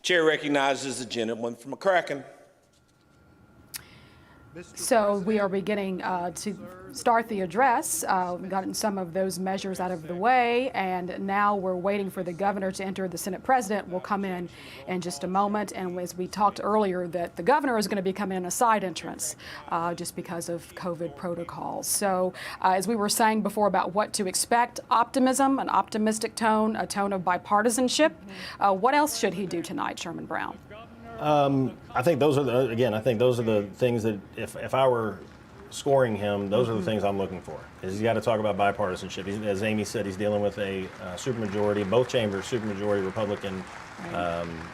Chair recognizes the gentleman from McCracken. So we are beginning to start the address. We've gotten some of those measures out of the way, and now we're waiting for the governor to enter. The Senate president will come in just a moment, and as we talked earlier, that the governor is going to be coming in a side entrance just because of COVID protocols. So as we were saying before about what to expect, optimism, an optimistic tone, a tone of bipartisanship. What else should he do tonight, Chairman Brown? I think those are the things that if I were scoring him, those are the things I'm looking for. He's got to talk about bipartisanship. As Amy said, he's dealing with a supermajority, both chambers, supermajority Republican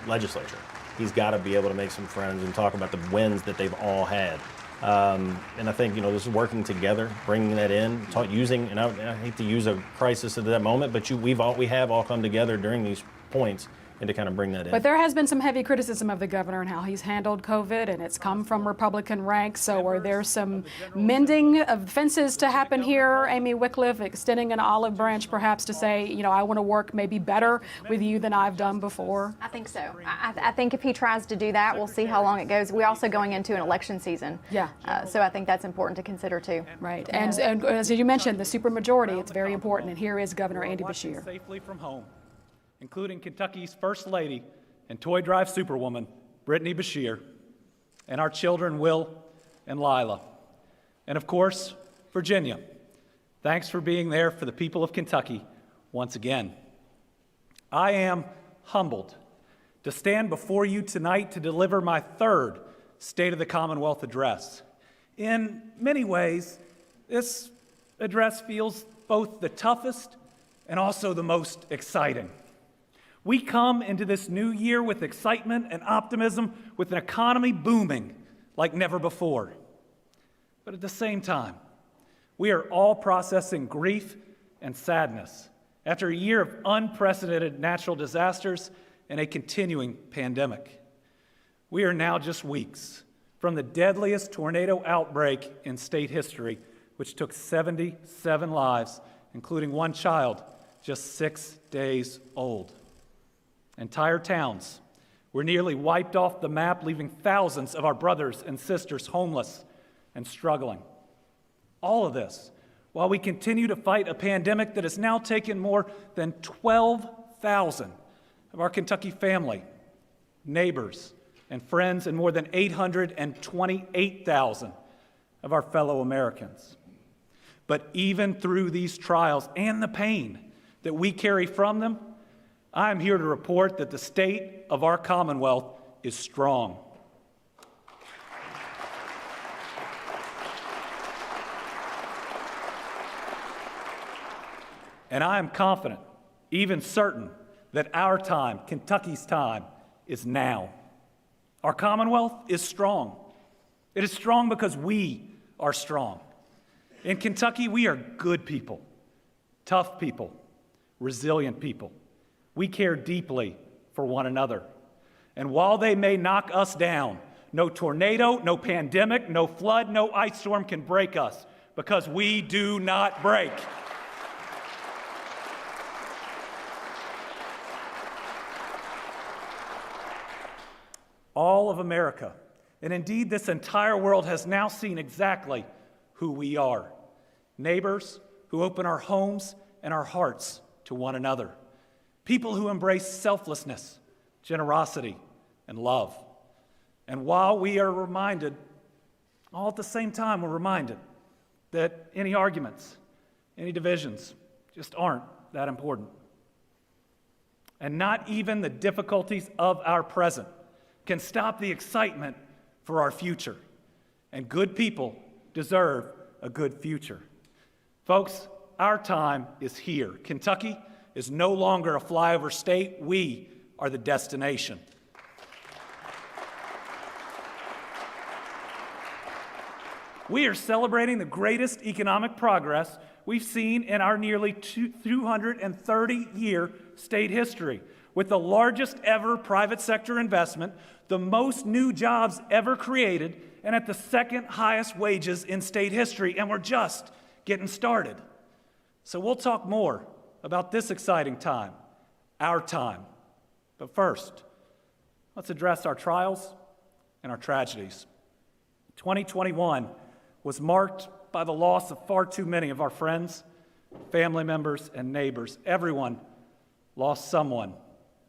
legislature. He's got to be able to make some friends and talk about the wins that they've all had. And I think, this is working together, bringing that in, using, and I hate to use a crisis at that moment, but we have all come together during these points and to kind of bring that in. But there has been some heavy criticism of the governor and how he's handled COVID, and it's come from Republican ranks. So are there some mending of fences to happen here, Amy Wycliffe, extending an olive branch perhaps to say, I want to work maybe better with you than I've done before? I think so. I think if he tries to do that, we'll see how long it goes. We're also going into an election season. Yeah. So I think that's important to consider too. Right. And as you mentioned, the supermajority, it's very important. And here is Governor Andy Beshear. Safely from home, including Kentucky's First Lady and toy drive superwoman, Brittany Beshear, and our children, Will and Lila. And of course, Virginia. Thanks for being there for the people of Kentucky once again. I am humbled to stand before you tonight to deliver my third State of the Commonwealth address. In many ways, this address feels both the toughest and also the most exciting. We come into this new year with excitement and optimism, with an economy booming like never before. But at the same time, we are all processing grief and sadness after a year of unprecedented natural disasters and a continuing pandemic. We are now just weeks from the deadliest tornado outbreak in state history, which took 77 lives, including one child just 6 days old. Entire towns were nearly wiped off the map, leaving thousands of our brothers and sisters homeless and struggling. All of this while we continue to fight a pandemic that has now taken more than 12,000 of our Kentucky family, neighbors, and friends, and more than 828,000 of our fellow Americans. But even through these trials and the pain that we carry from them, I'm here to report that the state of our Commonwealth is strong. And I am confident, even certain, that our time, Kentucky's time, is now. Our Commonwealth is strong. It is strong because we are strong. In Kentucky, we are good people, tough people, resilient people. We care deeply for one another. And while they may knock us down, no tornado, no pandemic, no flood, no ice storm can break us, because we do not break. All of America, and indeed this entire world, has now seen exactly who we are. Neighbors who open our homes and our hearts to one another. People who embrace selflessness, generosity, and love. And while we are reminded, all at the same time, we're reminded that any arguments, any divisions just aren't that important. And not even the difficulties of our present can stop the excitement for our future. And good people deserve a good future. Folks, our time is here. Kentucky is no longer a flyover state. We are the destination. We are celebrating the greatest economic progress we've seen in our nearly 230-year state history, with the largest ever private sector investment, the most new jobs ever created, and at the second highest wages in state history, and we're just getting started. So we'll talk more about this exciting time, our time. But first, Let's address our trials and our tragedies. 2021 was marked by the loss of far too many of our friends, family members, and neighbors. Everyone lost someone,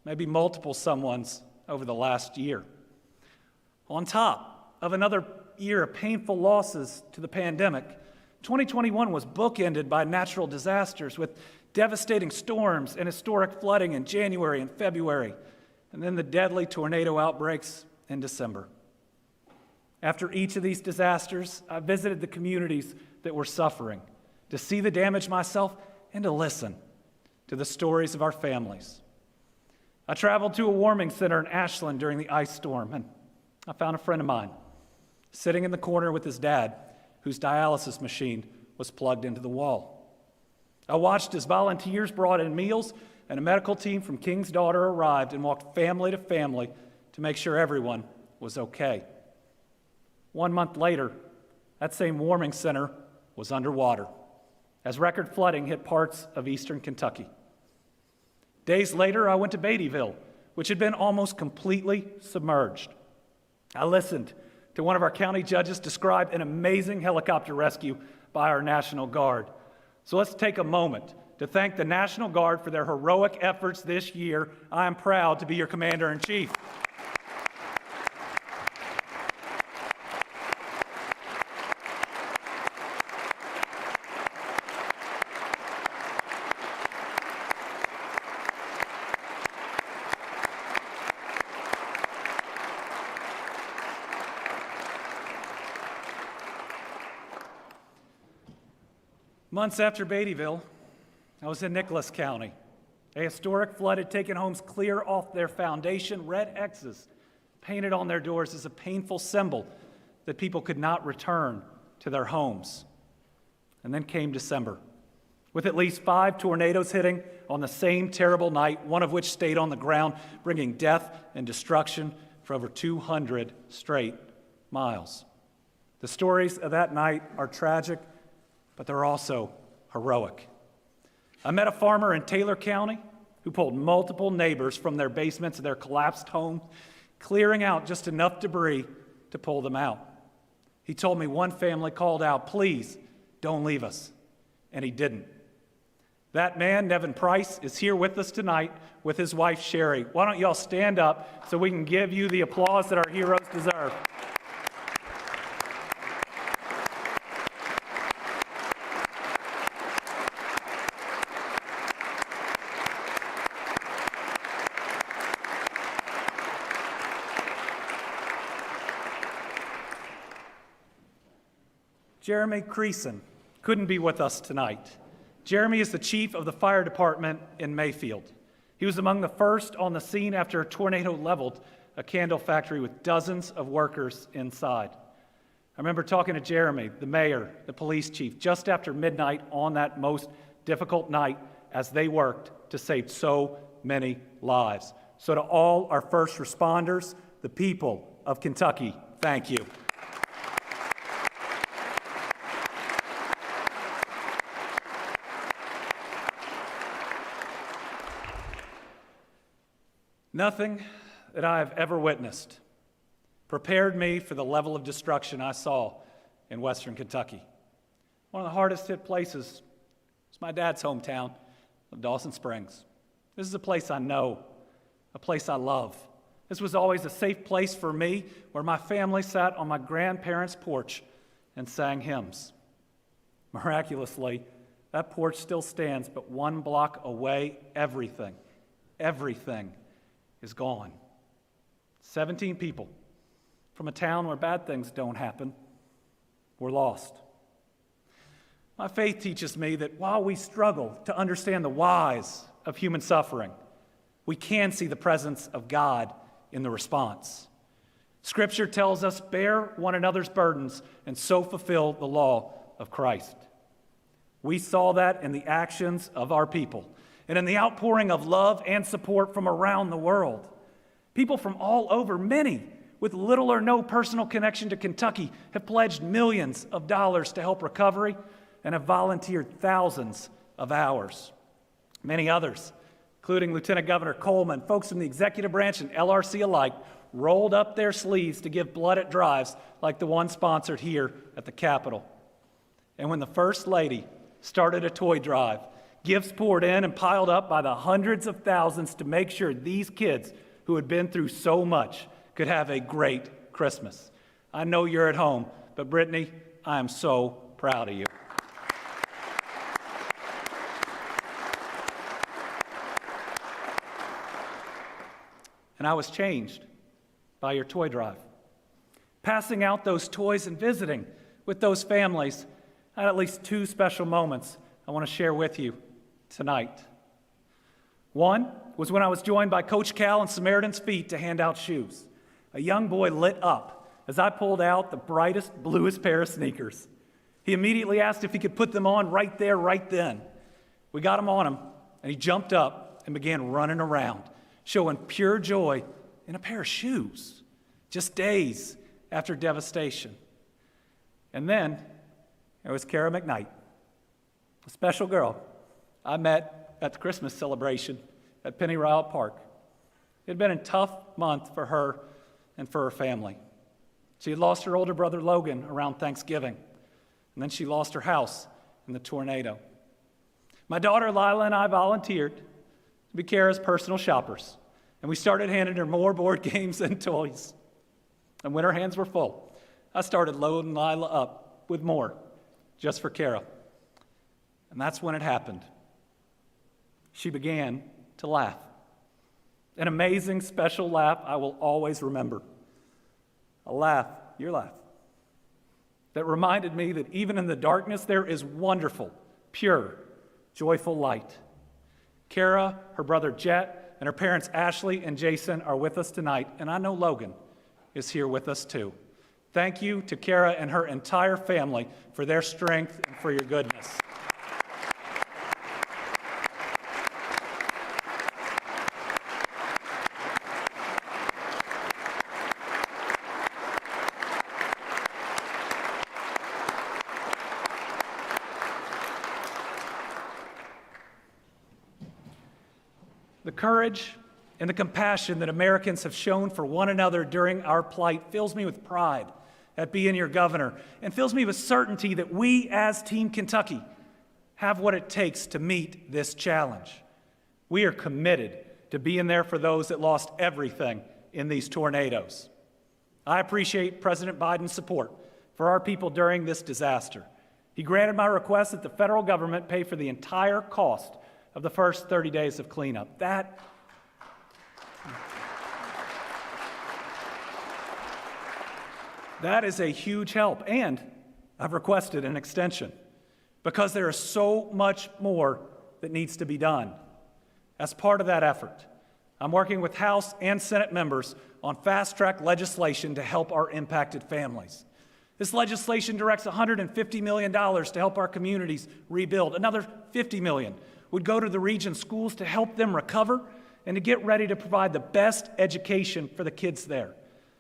maybe multiple someones over the last year. On top of another year of painful losses to the pandemic, 2021 was bookended by natural disasters with devastating storms and historic flooding in January and February, and then the deadly tornado outbreaks in December. After each of these disasters, I visited the communities that were suffering to see the damage myself and to listen to the stories of our families. I traveled to a warming center in Ashland during the ice storm, and I found a friend of mine sitting in the corner with his dad, whose dialysis machine was plugged into the wall. I watched as volunteers brought in meals and a medical team from King's Daughter arrived and walked family to family to make sure everyone was okay. 1 month later, that same warming center was underwater as record flooding hit parts of eastern Kentucky. Days later, I went to Beattyville, which had been almost completely submerged. I listened to one of our county judges describe an amazing helicopter rescue by our National Guard. So let's take a moment to thank the National Guard for their heroic efforts this year. I am proud to be your Commander-in-Chief. Months after Beattyville, I was in Nicholas County. A historic flood had taken homes clear off their foundation. Red X's painted on their doors as a painful symbol that people could not return to their homes. And then came December, with at least 5 tornadoes hitting on the same terrible night, one of which stayed on the ground, bringing death and destruction for over 200 straight miles. The stories of that night are tragic, but they're also heroic. I met a farmer in Taylor County who pulled multiple neighbors from their basements of their collapsed home, clearing out just enough debris to pull them out. He told me one family called out, "Please, don't leave us," and he didn't. That man, Nevin Price, is here with us tonight with his wife, Sherry. Why don't y'all stand up so we can give you the applause that our heroes deserve. Jeremy Creason couldn't be with us tonight. Jeremy is the chief of the fire department in Mayfield. He was among the first on the scene after a tornado leveled a candle factory with dozens of workers inside. I remember talking to Jeremy, the mayor, the police chief, just after midnight on that most difficult night as they worked to save so many lives. So to all our first responders, the people of Kentucky, thank you. Nothing that I have ever witnessed prepared me for the level of destruction I saw in western Kentucky. One of the hardest hit places is my dad's hometown of Dawson Springs. This is a place I know, a place I love. This was always a safe place for me where my family sat on my grandparents' porch and sang hymns. Miraculously, that porch still stands, but 1 block away, everything is gone. 17 people from a town where bad things don't happen were lost. My faith teaches me that while we struggle to understand the whys of human suffering, we can see the presence of God in the response. Scripture tells us, bear one another's burdens and so fulfill the law of Christ. We saw that in the actions of our people and in the outpouring of love and support from around the world. People from all over, many with little or no personal connection to Kentucky, have pledged millions of dollars to help recovery and have volunteered thousands of hours. Many others including Lieutenant Governor Coleman, folks from the executive branch and LRC alike, rolled up their sleeves to give blood at drives like the one sponsored here at the Capitol. And when the First Lady started a toy drive, gifts poured in and piled up by the hundreds of thousands to make sure these kids who had been through so much could have a great Christmas. I know you're at home, but Brittany, I am so proud of you. And I was changed by your toy drive. Passing out those toys and visiting with those families, I had at least two special moments I want to share with you tonight. One was when I was joined by Coach Cal and Samaritan's Feet to hand out shoes. A young boy lit up as I pulled out the brightest, bluest pair of sneakers. He immediately asked if he could put them on right there, right then. We got him on him, and he jumped up and began running around, showing pure joy in a pair of shoes, just days after devastation. And then there was Kara McKnight, a special girl I met at the Christmas celebration at Penny Ryle Park. It had been a tough month for her and for her family. She had lost her older brother Logan around Thanksgiving, and then she lost her house in the tornado. My daughter Lila and I volunteered to be Kara's personal shoppers, and we started handing her more board games and toys. And when her hands were full, I started loading Lila up with more, just for Kara. And that's when it happened. She began to laugh. An amazing, special laugh I will always remember. A laugh, your laugh, that reminded me that even in the darkness there is wonderful, pure, joyful light. Kara, her brother Jet, and her parents Ashley and Jason are with us tonight, and I know Logan is here with us too. Thank you to Kara and her entire family for their strength and for your goodness. The courage and the compassion that Americans have shown for one another during our plight fills me with pride at being your governor and fills me with certainty that we as Team Kentucky have what it takes to meet this challenge. We are committed to being there for those that lost everything in these tornadoes. I appreciate President Biden's support for our people during this disaster. He granted my request that the federal government pay for the entire cost of the first 30 days of cleanup. That is a huge help, and I've requested an extension because there is so much more that needs to be done. As part of that effort, I'm working with House and Senate members on fast-track legislation to help our impacted families. This legislation directs $150 million to help our communities rebuild. Another $50 million would go to the region schools to help them recover and to get ready to provide the best education for the kids there.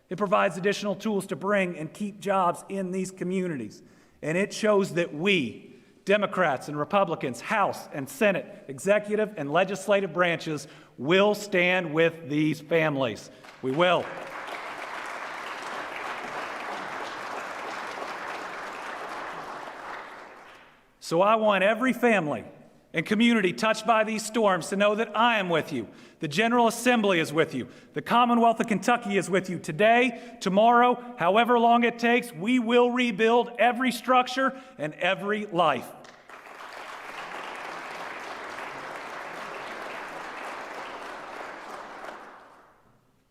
It provides additional tools to bring and keep jobs in these communities. And it shows that we, Democrats and Republicans, House and Senate, executive and legislative branches, will stand with these families. We will. So I want every family and community touched by these storms to know that I am with you. The General Assembly is with you. The Commonwealth of Kentucky is with you. Today, tomorrow, however long it takes, we will rebuild every structure and every life.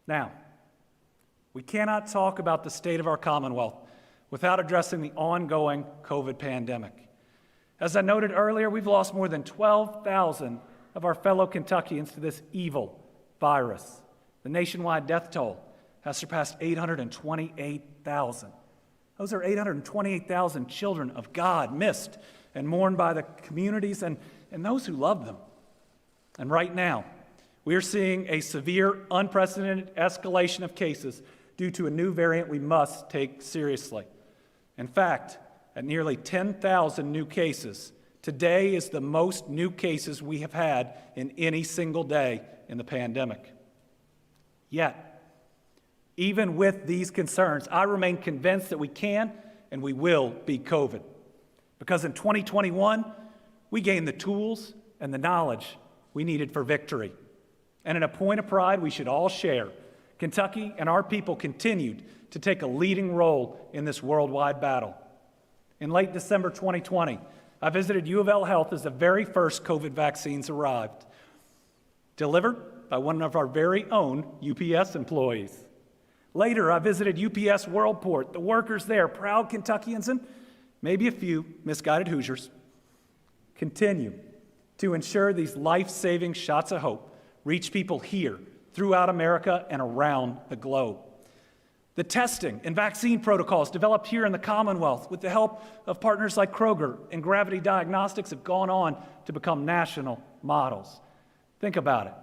Now, we cannot talk about the state of our Commonwealth without addressing the ongoing COVID pandemic. As I noted earlier, we've lost more than 12,000 of our fellow Kentuckians to this evil virus. The nationwide death toll has surpassed 828,000. Those are 828,000 children of God missed and mourned by the communities and those who love them. And right now, we are seeing a severe, unprecedented escalation of cases due to a new variant we must take seriously. In fact, at nearly 10,000 new cases, Today is the most new cases we have had in any single day in the pandemic. Yet, even with these concerns, I remain convinced that we can and we will beat COVID. Because in 2021, we gained the tools and the knowledge we needed for victory. And in a point of pride we should all share, Kentucky and our people continued to take a leading role in this worldwide battle. In late December 2020, I visited U of L Health as the very first COVID vaccines arrived, delivered by one of our very own UPS employees. Later, I visited UPS Worldport. The workers there, proud Kentuckians and maybe a few misguided Hoosiers, continue to ensure these life-saving shots of hope reach people here, throughout America, and around the globe. The testing and vaccine protocols developed here in the Commonwealth with the help of partners like Kroger and Gravity Diagnostics have gone on to become national models. Think about it.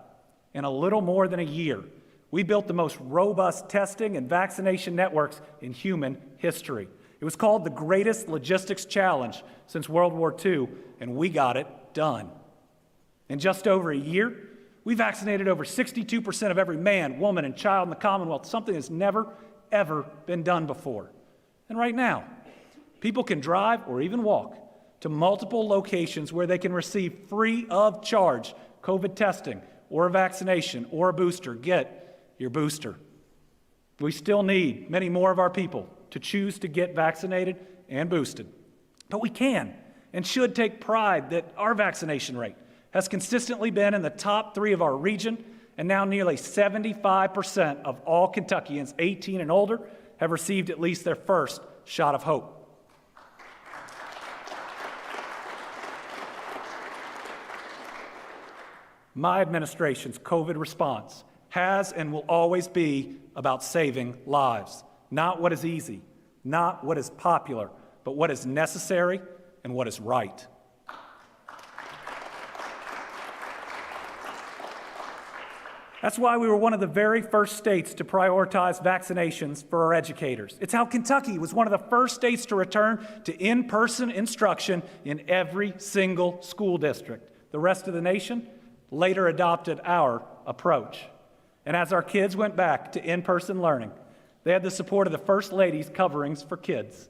In a little more than a year, we built the most robust testing and vaccination networks in human history. It was called the greatest logistics challenge since World War II, and we got it done. In just over a year, we vaccinated over 62% of every man, woman, and child in the Commonwealth, something that's never, ever been done before. And right now, people can drive or even walk to multiple locations where they can receive free of charge COVID testing or a vaccination or a booster. Get your booster. We still need many more of our people to choose to get vaccinated and boosted. But we can and should take pride that our vaccination rate has consistently been in the top 3 of our region, and now nearly 75% of all Kentuckians 18 and older have received at least their first shot of hope. My administration's COVID response has and will always be about saving lives. Not what is easy, not what is popular, but what is necessary and what is right. That's why we were one of the very first states to prioritize vaccinations for our educators. It's how Kentucky was one of the first states to return to in-person instruction in every single school district. The rest of the nation later adopted our approach. And as our kids went back to in-person learning, they had the support of the First Lady's coverings for kids.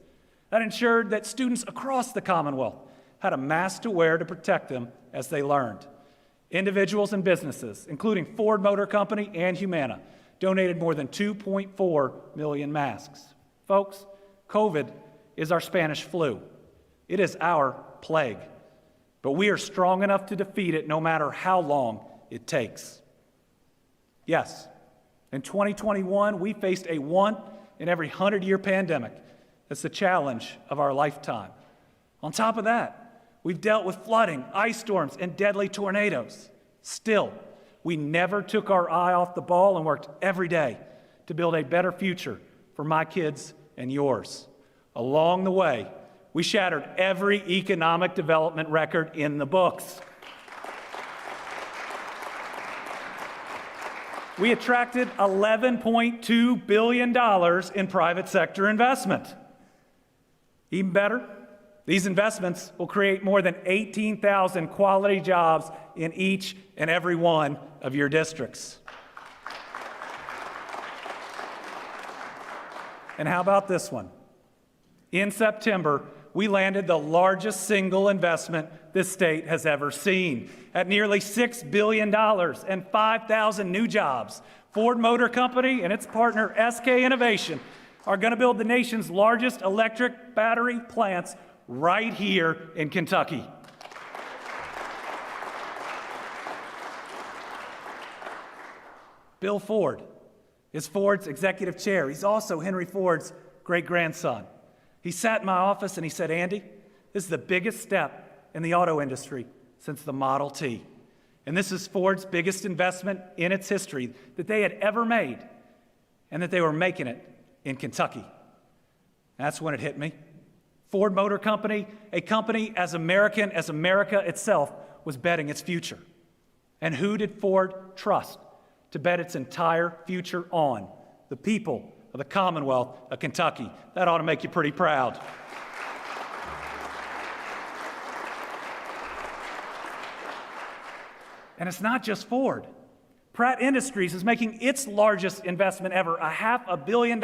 That ensured that students across the Commonwealth had a mask to wear to protect them as they learned. Individuals and businesses, including Ford Motor Company and Humana, donated more than 2.4 million masks. Folks, COVID is our Spanish flu. It is our plague. But we are strong enough to defeat it no matter how long it takes. Yes, in 2021, we faced a one in every 100-year pandemic. That's the challenge of our lifetime. On top of that, we've dealt with flooding, ice storms, and deadly tornadoes. Still, we never took our eye off the ball and worked every day to build a better future for my kids and yours. Along the way, we shattered every economic development record in the books. We attracted $11.2 billion in private sector investment. Even better, these investments will create more than 18,000 quality jobs in each and every one of your districts. And how about this one? In September, we landed the largest single investment this state has ever seen at nearly $6 billion and 5,000 new jobs. Ford Motor Company and its partner SK Innovation are going to build the nation's largest electric battery plants right here in Kentucky. Bill Ford is Ford's executive chair. He's also Henry Ford's great-grandson. He sat in my office and he said, "Andy, this is the biggest step in the auto industry since the Model T. And this is Ford's biggest investment in its history that they had ever made, and that they were making it in Kentucky." That's when it hit me. Ford Motor Company, a company as American as America itself, was betting its future. And who did Ford trust to bet its entire future on? The people of the Commonwealth of Kentucky. That ought to make you pretty proud. And it's not just Ford. Pratt Industries is making its largest investment ever, $500 million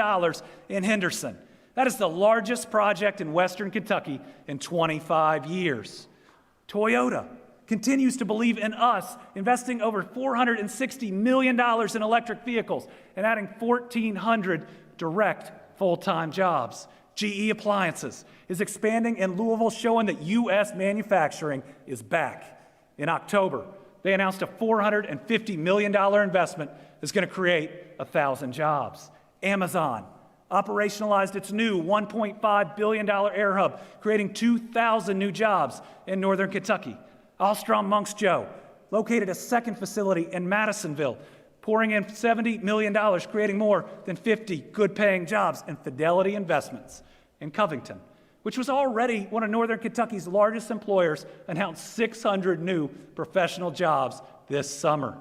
in Henderson. That is the largest project in Western Kentucky in 25 years. Toyota continues to believe in us, investing over $460 million in electric vehicles and adding 1,400 direct full-time jobs. GE Appliances is expanding in Louisville, showing that U.S. manufacturing is back. In October, they announced a $450 million investment that's going to create 1,000 jobs. Amazon operationalized its new $1.5 billion air hub, creating 2,000 new jobs in northern Kentucky. Alstrom Monks Joe located a second facility in Madisonville, pouring in $70 million, creating more than 50 good-paying jobs. And Fidelity Investments in Covington, which was already one of northern Kentucky's largest employers, announced 600 new professional jobs this summer.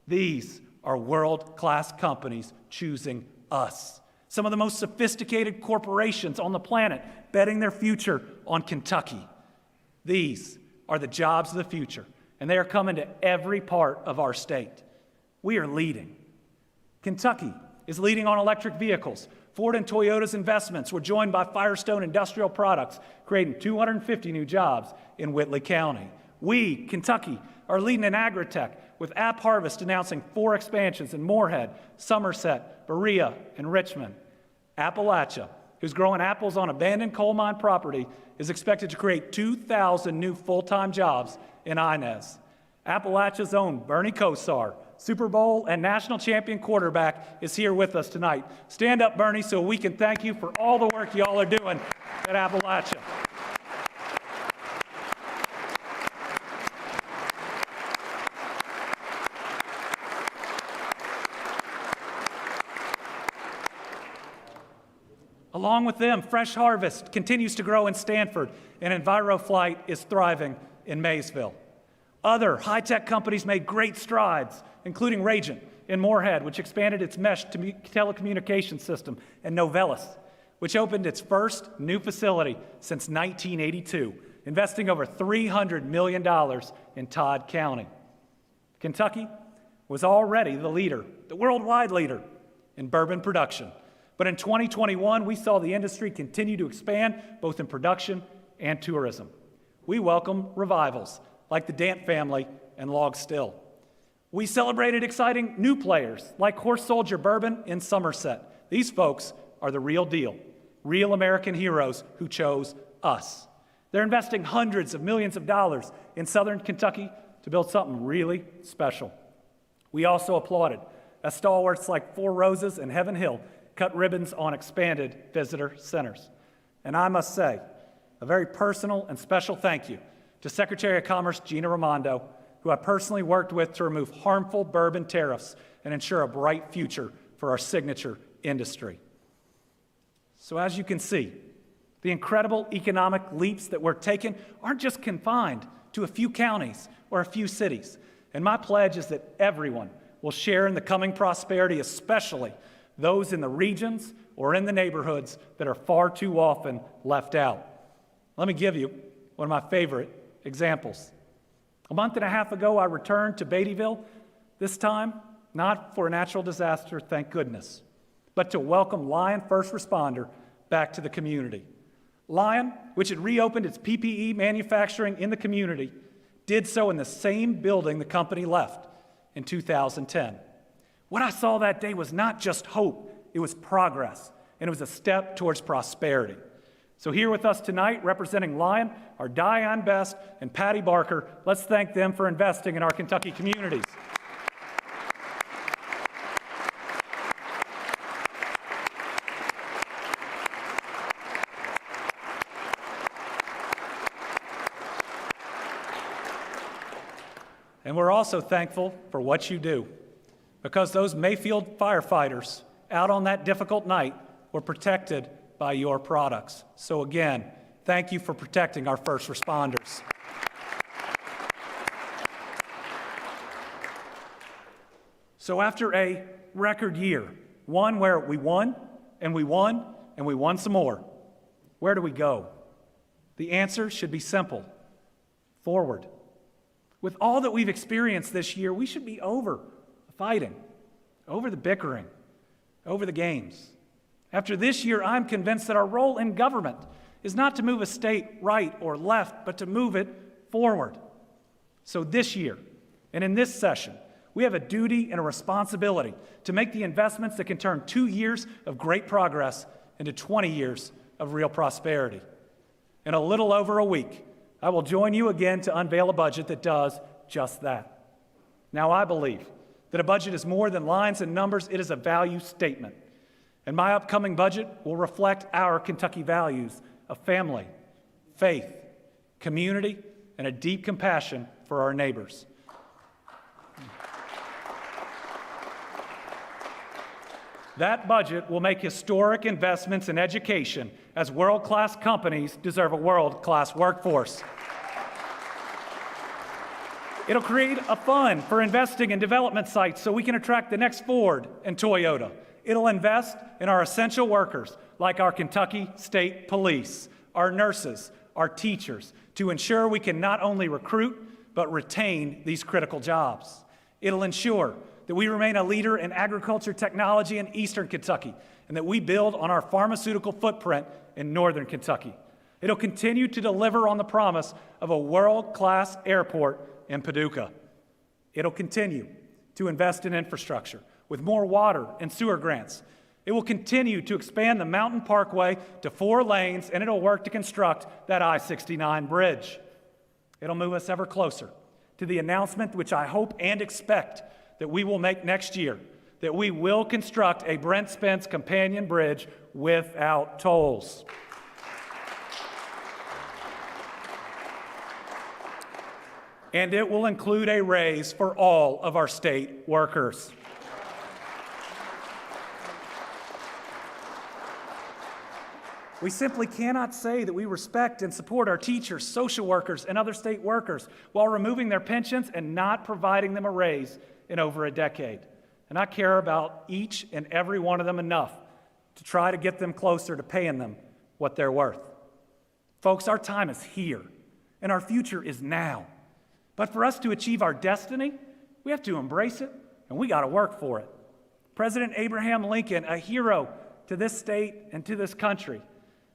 These are world-class companies choosing us. Some of the most sophisticated corporations on the planet betting their future on Kentucky. These are the jobs of the future, and they are coming to every part of our state. We are leading. Kentucky is leading on electric vehicles. Ford and Toyota's investments were joined by Firestone Industrial Products, creating 250 new jobs in Whitley County. We, Kentucky, are leading in agritech, with App Harvest announcing 4 expansions in Moorhead, Somerset, Berea, and Richmond. Appalachia, who's growing apples on abandoned coal mine property, is expected to create 2,000 new full-time jobs in Inez. Appalachia's own Bernie Kosar, Super Bowl and national champion quarterback, is here with us tonight. Stand up, Bernie, so we can thank you for all the work y'all are doing at Appalachia. Along with them, Fresh Harvest continues to grow in Stanford, and EnviroFlight is thriving in Maysville. Other high-tech companies made great strides, including Ragent in Moorhead, which expanded its mesh telecommunications system, and Novellus, which opened its first new facility since 1982, investing over $300 million in Todd County. Kentucky was already the leader, the worldwide leader, in bourbon production. But in 2021, we saw the industry continue to expand, both in production and tourism. We welcome revivals like the Dant family and Log Still. We celebrated exciting new players like Horse Soldier Bourbon in Somerset. These folks are the real deal, real American heroes who chose us. They're investing hundreds of millions of dollars in Southern Kentucky to build something really special. We also applauded as stalwarts like Four Roses and Heaven Hill cut ribbons on expanded visitor centers. And I must say, a very personal and special thank you to Secretary of Commerce Gina Raimondo, who I personally worked with to remove harmful bourbon tariffs and ensure a bright future for our signature industry. So as you can see, the incredible economic leaps that we're taking aren't just confined to a few counties or a few cities. And my pledge is that everyone will share in the coming prosperity, especially those in the regions or in the neighborhoods that are far too often left out. Let me give you one of my favorite examples. A month and a half ago, I returned to Beattyville, this time not for a natural disaster, thank goodness, but to welcome Lion First Responder back to the community. Lion, which had reopened its PPE manufacturing in the community, did so in the same building the company left in 2010. What I saw that day was not just hope, it was progress, and it was a step towards prosperity. So here with us tonight, representing Lion, are Diane Best and Patty Barker. Let's thank them for investing in our Kentucky communities. And we're also thankful for what you do, because those Mayfield firefighters out on that difficult night were protected by your products. So again, thank you for protecting our first responders. So after a record year, one where we won, and we won, and we won some more, where do we go? The answer should be simple: forward. With all that we've experienced this year, we should be over the fighting, over the bickering, over the games. After this year, I'm convinced that our role in government is not to move a state right or left, but to move it forward. So this year, and in this session, we have a duty and a responsibility to make the investments that can turn 2 years of great progress into 20 years of real prosperity. In a little over a week, I will join you again to unveil a budget that does just that. Now, I believe that a budget is more than lines and numbers, it is a value statement. And my upcoming budget will reflect our Kentucky values of family, faith, community, and a deep compassion for our neighbors. That budget will make historic investments in education, as world-class companies deserve a world-class workforce. It'll create a fund for investing in development sites so we can attract the next Ford and Toyota. It'll invest in our essential workers, like our Kentucky State Police, our nurses, our teachers, to ensure we can not only recruit, but retain these critical jobs. It'll ensure that we remain a leader in agriculture technology in eastern Kentucky, and that we build on our pharmaceutical footprint in northern Kentucky. It'll continue to deliver on the promise of a world-class airport in Paducah. It'll continue to invest in infrastructure with more water and sewer grants. It will continue to expand the Mountain Parkway to 4 lanes, and it'll work to construct that I-69 bridge. It'll move us ever closer to the announcement, which I hope and expect that we will make next year, that we will construct a Brent Spence companion bridge without tolls. And it will include a raise for all of our state workers. We simply cannot say that we respect and support our teachers, social workers, and other state workers while removing their pensions and not providing them a raise in over a decade. And I care about each and every one of them enough to try to get them closer to paying them what they're worth. Folks, our time is here, and our future is now. But for us to achieve our destiny, we have to embrace it, and we got to work for it. President Abraham Lincoln, a hero to this state and to this country,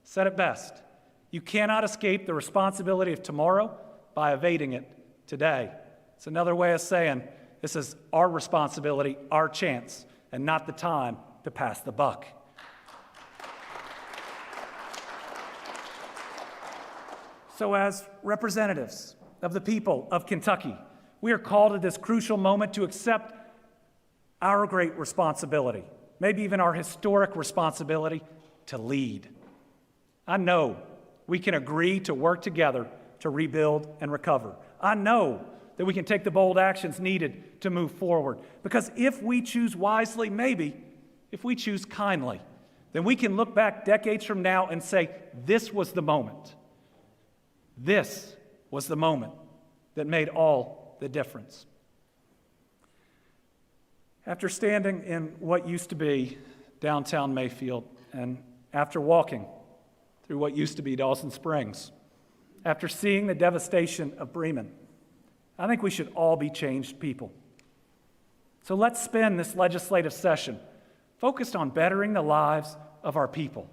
said it best: you cannot escape the responsibility of tomorrow by evading it today. It's another way of saying this is our responsibility, our chance, and not the time to pass the buck. So as representatives of the people of Kentucky, we are called at this crucial moment to accept our great responsibility, maybe even our historic responsibility, to lead. I know we can agree to work together to rebuild and recover. I know that we can take the bold actions needed to move forward. Because if we choose wisely, maybe, if we choose kindly, then we can look back decades from now and say, this was the moment. This was the moment that made all the difference. After standing in what used to be downtown Mayfield, and after walking through what used to be Dawson Springs, after seeing the devastation of Bremen, I think we should all be changed people. So let's spend this legislative session focused on bettering the lives of our people.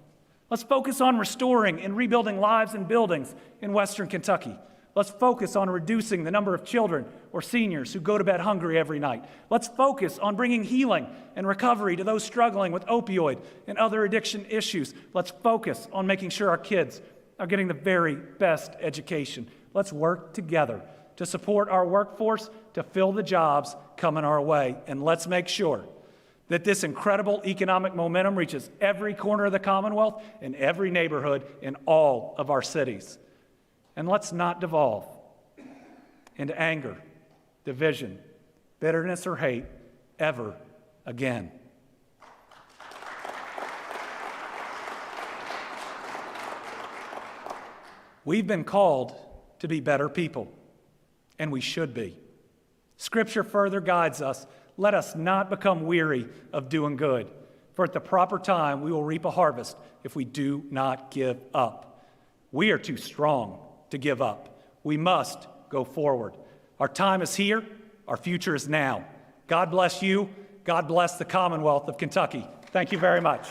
Let's focus on restoring and rebuilding lives and buildings in Western Kentucky. Let's focus on reducing the number of children or seniors who go to bed hungry every night. Let's focus on bringing healing and recovery to those struggling with opioid and other addiction issues. Let's focus on making sure our kids are getting the very best education. Let's work together to support our workforce to fill the jobs coming our way. And let's make sure that this incredible economic momentum reaches every corner of the Commonwealth and every neighborhood in all of our cities. And let's not devolve into anger, division, bitterness, or hate ever again. We've been called to be better people, and we should be. Scripture further guides us. Let us not become weary of doing good, for at the proper time we will reap a harvest if we do not give up. We are too strong to give up. We must go forward. Our time is here. Our future is now. God bless you. God bless the Commonwealth of Kentucky. Thank you very much.